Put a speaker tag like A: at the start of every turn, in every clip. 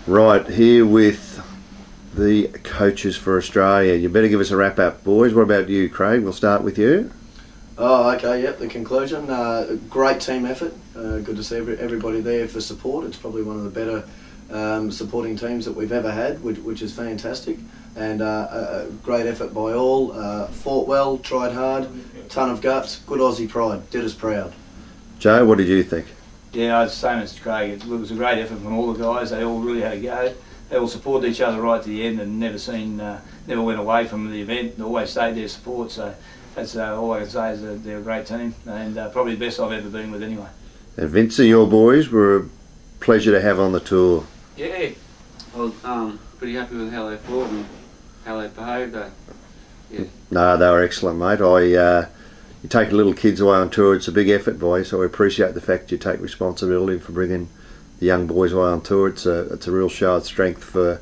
A: Right, here with the coaches for Australia. You better give us a wrap up, boys. What about you, Craig? We'll start with you.
B: Oh, okay, yep, the conclusion. Great team effort. Good to see everybody there for support. It's probably one of the better supporting teams that we've ever had, which is fantastic. And a great effort by all. Fought well, tried hard, ton of guts, good Aussie pride, did us proud.
A: Joe, what did you think?
C: Yeah, it's the same as Craig. It was a great effort from all the guys. They all really had a go. They all supported each other right to the end and never went away from the event. They always stayed there support. So that's all I can say is that they're a great team and probably the best I've ever been with anyway. And
A: Vincent, your boys were a pleasure to have on the tour.
D: Yeah, I was pretty happy with how they fought and how they behaved. Yeah.
A: No, they were excellent, mate. You take little kids away on tour, it's a big effort, boys, so I appreciate the fact you take responsibility for bringing the young boys away on tour. It's a real show of strength for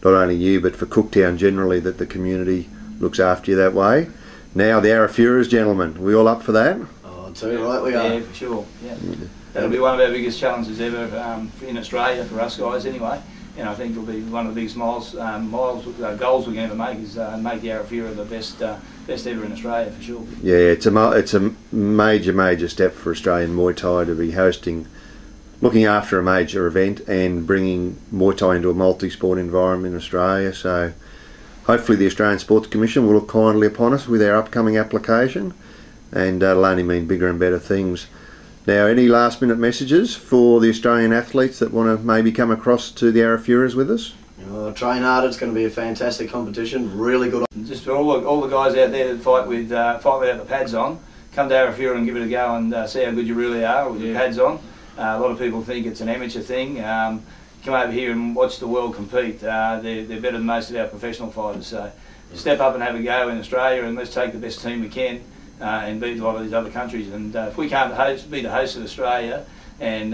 A: not only you but for Cooktown generally, that the community looks after you that way. Now the Arafura's, gentlemen, we all up for that?
B: Oh, I'll tell you right, we are.
C: Yeah, for sure. Yeah. That'll be one of our biggest challenges ever in Australia for us guys anyway. And I think it'll be one of the biggest goals we're going to make is make the Arafura the best ever in Australia for sure.
A: Yeah, it's a major step for Australian Muay Thai to be looking after a major event and bringing Muay Thai into a multi-sport environment in Australia. So hopefully the Australian Sports Commission will look kindly upon us with our upcoming application, and it'll only mean bigger and better things. Now, any last minute messages for the Australian athletes that want to maybe come across to the Arafuras with us?
B: Train hard, it's going to be a fantastic competition, really good.
C: Just for all the guys out there that fight without the pads on, come to Arafura and give it a go and see how good you really are with your pads on. A lot of people think it's an amateur thing. Come over here and watch the world compete. They're better than most of our professional fighters. So step up and have a go in Australia, and let's take the best team we can and beat a lot of these other countries. And if we can't be the host of Australia and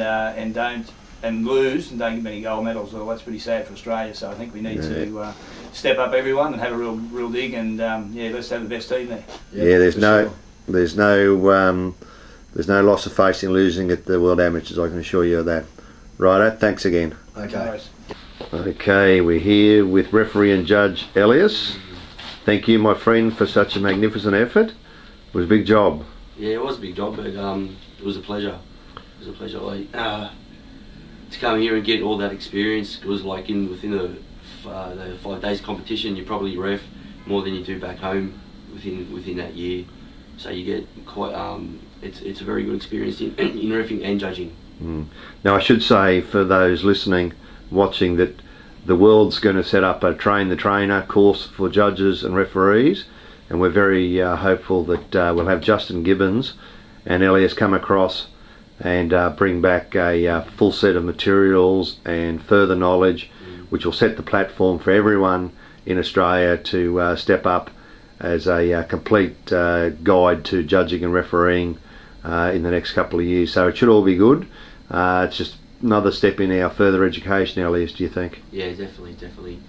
C: lose and don't get many gold medals, well, that's pretty sad for Australia. So I think we need to step up everyone and have a real dig, and let's have the best team there.
A: Yeah, there's no loss of face in losing at the World Amateurs, I can assure you of that. Righto, thanks again.
B: Okay.
A: Okay, we're here with referee and judge Elias. Thank you, my friend, for such a magnificent effort. It was a big job.
D: Yeah, it was a big job, but it was a pleasure. It was a pleasure. Like, to come here and get all that experience, it was like within the 5 days competition, you probably ref more than you do back home within that year. So you get quite it's a very good experience in reffing and judging.
A: Now I should say for those listening, watching, that the world's going to set up a train the trainer course for judges and referees, and we're very hopeful that we'll have Justin Gibbons and Elias come across and bring back a full set of materials and further knowledge, which will set the platform for everyone in Australia to step up as a complete guide to judging and refereeing in the next couple of years. So it should all be good. It's just another step in our further education, Elias, do you think?
D: Yeah, definitely.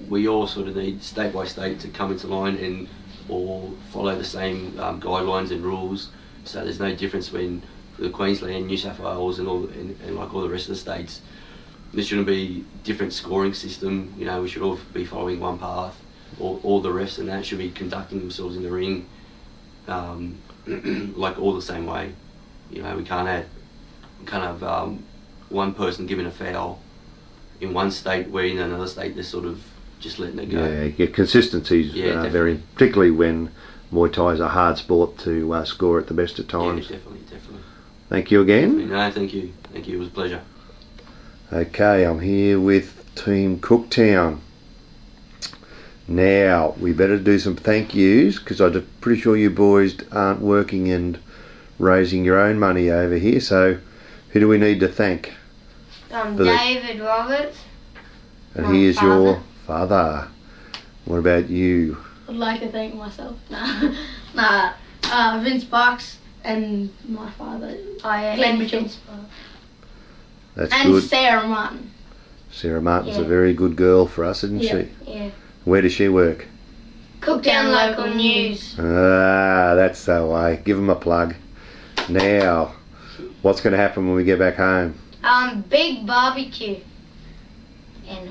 D: We all sort of need state by state to come into line and all follow the same guidelines and rules. So there's no difference between the Queensland, New South Wales, and like all the rest of the states. There shouldn't be different scoring system. You know, we should all be following one path. All the refs and that should be conducting themselves in the ring like all the same way. You know, we can't have one person giving a foul in one state where in another state they're sort of just letting it go.
A: Yeah, consistency is very, particularly when Muay Thai is a hard sport to score at the best at times.
D: Yeah, definitely.
A: Thank you again.
D: No, thank you. It was a pleasure.
A: Okay, I'm here with Team Cooktown. Now, we better do some thank yous, because I'm pretty sure you boys aren't working and raising your own money over here, so who do we need to thank?
E: David Roberts.
A: And he is your father. What about you?
E: I'd like to thank myself. Vince Parks and my father, Glenn Mitchell.
A: That's
E: and
A: good.
E: Sarah Martin.
A: Sarah Martin's a very good girl for us, isn't she?
E: Yeah.
A: Where does she work?
E: Cooktown Local News.
A: Ah, that's the way. Give them a plug. Now, what's going to happen when we get back home?
E: Big barbecue. and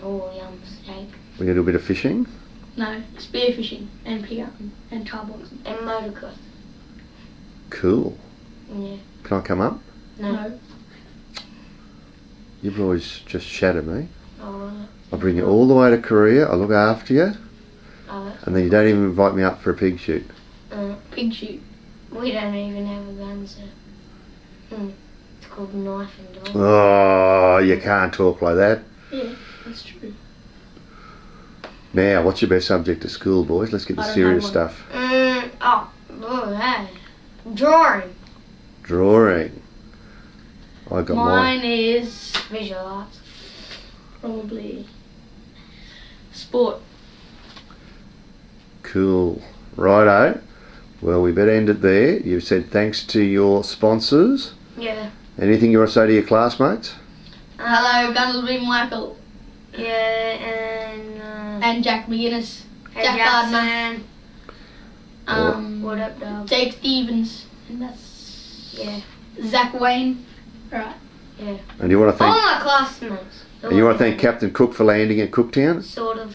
E: steak.
A: We're going to do a bit of fishing.
F: No, spearfishing and pig hunting and car boxing.
E: And motocross.
A: Cool.
E: Yeah.
A: Can I come up?
E: No.
A: You boys just shatter me.
E: Oh,
A: I bring you all the way to Korea, I look after you, and then you don't even invite me up for a pig shoot.
F: Pig shoot.
E: we don't even have a gun, so. It's called knife and dog.
A: Oh, you can't talk like that.
F: Yeah, that's true.
A: Now, what's your best subject at school, boys? Let's get the serious stuff.
E: Drawing.
A: Drawing. I got
F: Mine is
E: Visual arts.
F: probably sport.
A: Cool. Righto. Well, we better end it there. You've said thanks to your sponsors.
E: Yeah.
A: Anything you want to say to your classmates?
F: Hello, Gunnelsby Michael
E: Yeah,
F: and Jack McGuinness.
E: hey,
F: Jack
E: Jackson.
F: Gardner.
E: What up, dog?
F: Jake Stevens. And that's
E: Yeah.
F: Zach Wayne. Right.
E: Yeah.
A: And you want to
E: All
A: thank
E: my classmates.
A: and you want to thank Captain Cook for landing at Cooktown?
E: Sort of.